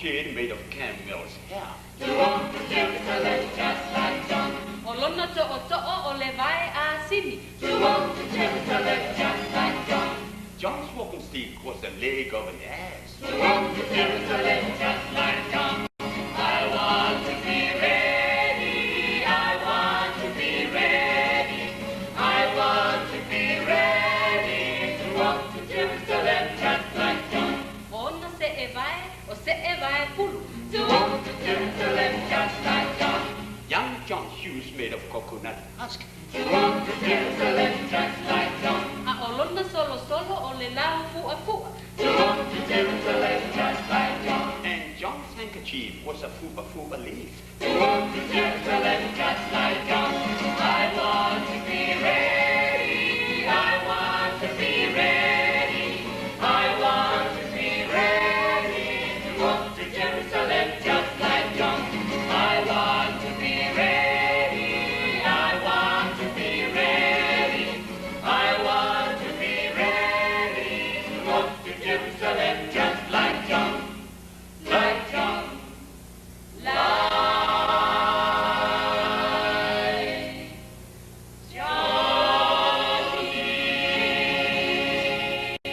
shade made of camel's hair. To walk to Jerusalem just like John. O lona to'o o le vai a sini. To walk to Jerusalem just like John. John's walking stick was the leg of an ass. To walk to Jerusalem just like John. I want to be ready. I want to be ready. I want to be ready to walk to Jerusalem just like John. Ona se e vai pulu. To walk to Jerusalem just like John. Young John's shoes made of coconut husk. To walk to Jerusalem just like John. A o lona solo o le lau fua. To walk to Jerusalem just like John. And John's handkerchief was a fupa leaf. To walk to Jerusalem just like John.